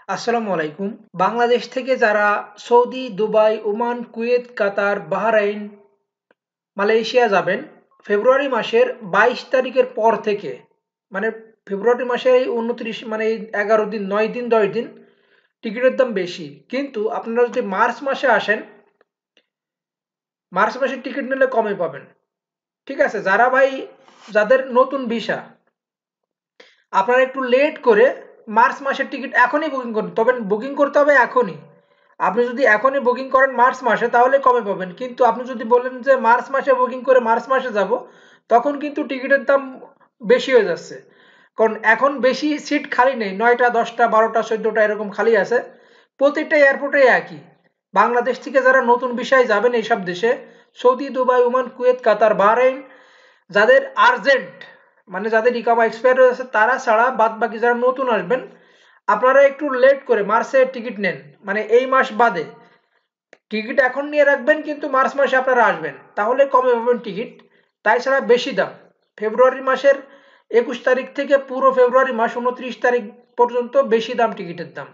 আসসালামু আলাইকুম। বাংলাদেশ থেকে যারা সৌদি, দুবাই, ওমান, কুয়েত, কাতার, বাহরাইন, মালয়েশিয়া যাবেন ফেব্রুয়ারি মাসের ২২ তারিখের পর থেকে, মানে ফেব্রুয়ারি মাসের এই ২৯ মানে এই ১১ দিন, ৯ দিন, ১০ দিন টিকিটের দাম বেশি। কিন্তু আপনারা যদি মার্চ মাসে আসেন, মার্চ মাসের টিকিট নিলে কমে পাবেন। ঠিক আছে? যাদের নতুন ভিসা, আপনারা একটু লেট করে মার্চ মাসের টিকিট এখনই বুকিং করুন, তবে বুকিং করতে হবে এখনই। আপনি যদি এখনই বুকিং করেন মার্চ মাসে তাহলে কমে পাবেন, কিন্তু আপনি যদি বলেন যে মার্চ মাসে বুকিং করে মার্চ মাসে যাব, তখন কিন্তু টিকিটের দাম বেশি হয়ে যাচ্ছে। কারণ এখন বেশি সিট খালি নেই, ৯টা, ১০টা, ১২টা, ১৪টা এরকম খালি আছে। প্রত্যেকটা এয়ারপোর্টে একই। বাংলাদেশ থেকে যারা নতুন ভিসায় যাবেন এইসব দেশে, সৌদি, দুবাই, ওমান, কুয়েত, কাতার, বাহরাইন, যাদের আর্জেন্ট, মানে যাদের ইকামা এক্সপায়ার হয়ে আছে তারা ছাড়া বাদ বাকি যারা নতুন আসবেন, আপনারা একটু লেট করে মার্চে টিকিট নেন, মানে এই মাস বাদে টিকিট এখন নিয়ে রাখবেন, কিন্তু মার্চ মাসে আপনারা আসবেন তাহলে কমে পাবেন টিকিট। তাই ছাড়া বেশি দাম। ফেব্রুয়ারি মাসের ২১ তারিখ থেকে পুরো ফেব্রুয়ারি মাস ২৯ তারিখ পর্যন্ত বেশি দাম টিকিটের দাম।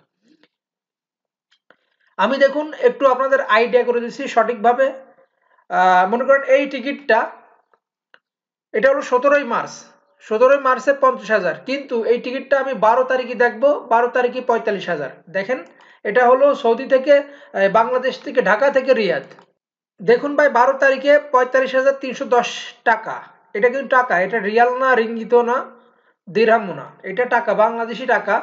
আমি দেখুন একটু আপনাদের আইডিয়া করে দিচ্ছি সঠিকভাবে। মনে করেন এই টিকিটটা, এটা হলো ১৭ই মার্চ, ১৭ই মার্চে ৫০,০০০, কিন্তু এই টিকিটটা আমি ১২ তারিখে দেখবো, ১২ তারিখে ৪৫,০০০। দেখেন, এটা হলো সৌদি থেকে, বাংলাদেশ থেকে, ঢাকা থেকে রিয়াদ। দেখুন ভাই, ১২ তারিখে ৪৫,৩১০ টাকা। এটা কিন্তু টাকা, এটা রিয়াল না, রিঙ্গিতও না, দিরহামও না, এটা টাকা, বাংলাদেশি টাকা।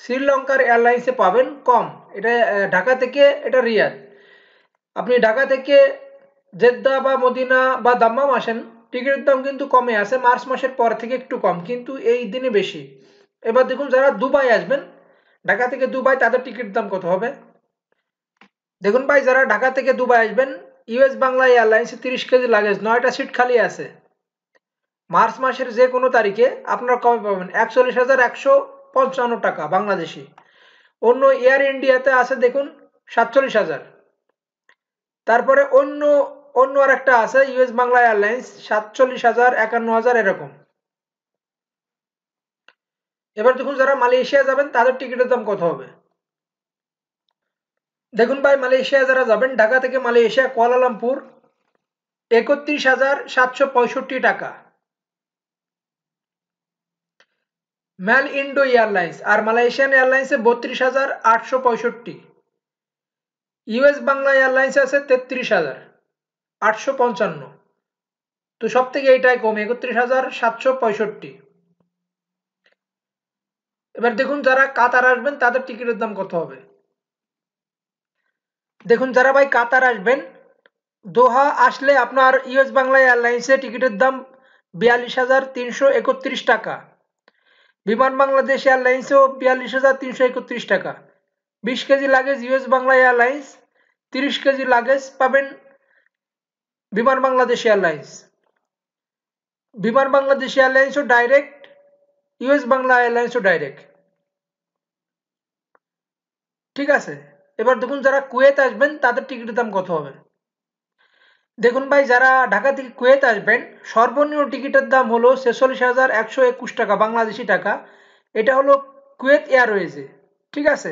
শ্রীলঙ্কার এয়ারলাইন্সে পাবেন কম। এটা ঢাকা থেকে, এটা রিয়াদ। আপনি ঢাকা থেকে জেদ্দা বা মদিনা বা দাম্মাম আসেন, টিকিটের দাম কিন্তু কমে আছে, মার্চ মাসের পর থেকে একটু কম, কিন্তু এই দিনে বেশি। এবার দেখুন যারা দুবাই আসবেন, ঢাকা থেকে দুবাই, তাদের টিকিট দাম কত হবে। দেখুন ভাই, যারা ঢাকা থেকে দুবাই আসবেন, ইউএস বাংলা এয়ারলাইন্সে ৩০ কেজি লাগেজ, ৯টা সিট খালি আছে। মার্চ মাসের যে কোনো তারিখে আপনারা কমে পাবেন ৪১,১৫৫ টাকা বাংলাদেশি। অন্য এয়ার ইন্ডিয়াতে আছে দেখুন ৪৭,০০০। তারপরে অন্য অন্য আর একটা আছে ইউএস বাংলা এয়ারলাইন্স, ৪৭,০০০, ৫১,০০০ এরকম। এবার দেখুন যারা মালয়েশিয়া যাবেন তাদের টিকিটের দাম কত হবে। দেখুন ভাই, মালয়েশিয়া যারা যাবেন, ঢাকা থেকে মালয়েশিয়া কুয়ালালামপুর, ৩১,৭৬৫ টাকা। ম্যাল ইন্ডো এয়ারলাইন্স আর মালয়েশিয়ান এয়ারলাইন্সে ৩২,৮৬৫। ইউএস বাংলা এয়ারলাইন্স আছে ৩৩,৮৫৫। তো সব থেকে এইটাই কম, ৩১,৭৬৫। এবার দেখুন যারা কাতার আসবেন তাদের টিকিটের দাম কত হবে। দেখুন যারা ভাই কাতার আসবেন, দোহা আসলে আপনার ইউএস বাংলা এয়ারলাইন্সে টিকিটের দাম ৪২,৩৩১ টাকা। বিমান বাংলাদেশ এয়ারলাইন্সেও ৪২,৩৩১ টাকা। ২০ KG luggage US Bangla Airlines, ৩০ KG luggage পাবেন বিমান বাংলাদেশ এয়ারলাইন্স। বিমান বাংলাদেশ এয়ারলাইন্সও ডাইরেক্ট, ইউএস বাংলা এয়ারলাইন্সও ডাইরেক্ট। ঠিক আছে? এবার দেখুন যারা কুয়েত আসবেন তাদের টিকিটের দাম কত হবে। দেখুন ভাই, যারা ঢাকা থেকে কুয়েত আসবেন, সর্বনিম্ন টিকিটের দাম হলো ৪৬,১২১ টাকা বাংলাদেশি টাকা। এটা হলো কুয়েত এয়ারওয়েজে। ঠিক আছে?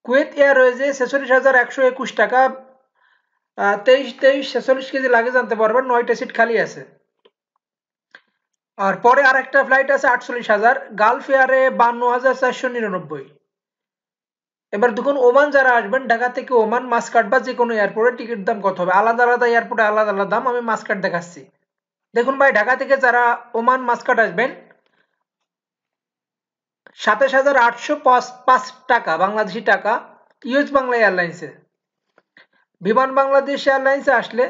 কুয়েত এয়ারওয়েজে ৪৬,১২১ টাকা। ২৩ ২৩ ৪৬ কেজি লাগেজ আনতে পারবেন, ৯টা সিট খালি আছে। আর পরে আরেকটা ফ্লাইট আছে ৪৮,০০০, গালফ এয়ারে ৫২,৪৯৯। এবার দেখুন ওমান যারা আসবেন, ঢাকা থেকে ওমান, মাসকাট বা যে কোনো এয়ারপোর্টে টিকিট দাম কত হবে। আলাদা আলাদা এয়ারপোর্টে আলাদা আলাদা দাম, আমি মাসকাট দেখাচ্ছি। দেখুন ভাই, ঢাকা থেকে যারা ওমান মাসকাট আসবেন, ২৭,৮০৫ টাকা বাংলাদেশি টাকা, ইউএস বাংলা এয়ারলাইন্সে। বিমান বাংলাদেশ এয়ারলাইন্সে আসলে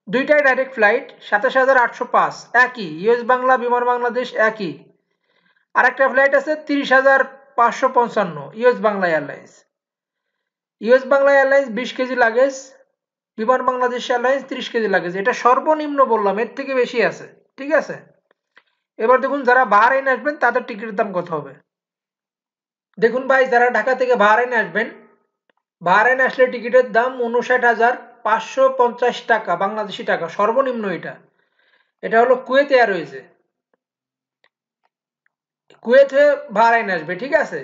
দুইটাই ডাইরেক্ট ফ্লাইট, ২৭,৮০৫ একই, ইউএস বাংলা, বিমান বাংলাদেশ একই। আরেকটা ফ্লাইট আছে ৩০,৫৫৫, US Bangla airlines. US Bangla airlines ২০ KG luggage, বিমান বাংলাদেশ এয়ারলাইন্স ৩০ কেজি লাগেজ। এটা সর্বনিম্ন বললাম, এর থেকে বেশি আছে। ঠিক আছে? এবার দেখুন যারা বাহরাইন আসবেন তাদের টিকিটের দাম কত হবে। দেখুন ভাই, যারা ঢাকা থেকে বাহরাইন আসবেন, বাহরাইন আসলে টিকিটের দাম ৫৯,৫৫০ টাকা বাংলাদেশি টাকা, সর্বনিম্ন এটা। এটা হলো কুয়েত এয়ারওয়েজে। কুয়েত হয়ে বাহরাইন আসবে। ঠিক আছে?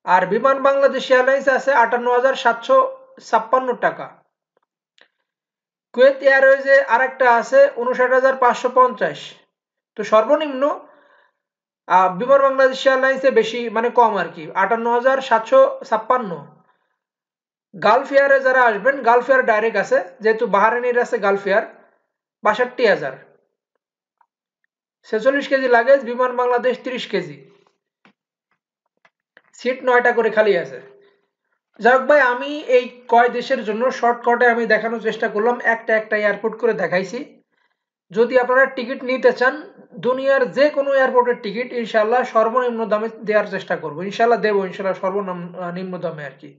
আর বিমান বাংলাদেশ এয়ারলাইন্স আছে 58,756 টাকা। কুয়েত এয়ারওয়েজে আরেকটা আছে 59,550। তো সর্বনিম্ন বিমান বাংলাদেশ এয়ারলাইন্সে বেশি মানে কম আর কি, 58,756। গালফ এয়ারে যারা আসবেন, গালফ এয়ার ডাইরেক্ট আছে, যেহেতু বাহারাইনের আছে গালফ এয়ার, 62,000। 46 কেজি লাগেজ, বিমান বাংলাদেশ 30 কেজি, সিট 9টা করে খালি আছে। যাই হোক ভাই, আমি এই কয় দেশের জন্য শর্টকাটে আমি দেখানোর চেষ্টা করলাম, একটা একটা এয়ারপোর্ট করে দেখাইছি। যদি আপনারা টিকিট নিতে চান, দুনিয়ার যে কোনো এয়ারপোর্টের টিকিট ইনশাল্লাহ সর্বনিম্ন দামে দেওয়ার চেষ্টা করবো, ইনশাল্লাহ দেবো, ইনশাল্লাহ সর্বনিম্ন দামে আর কি।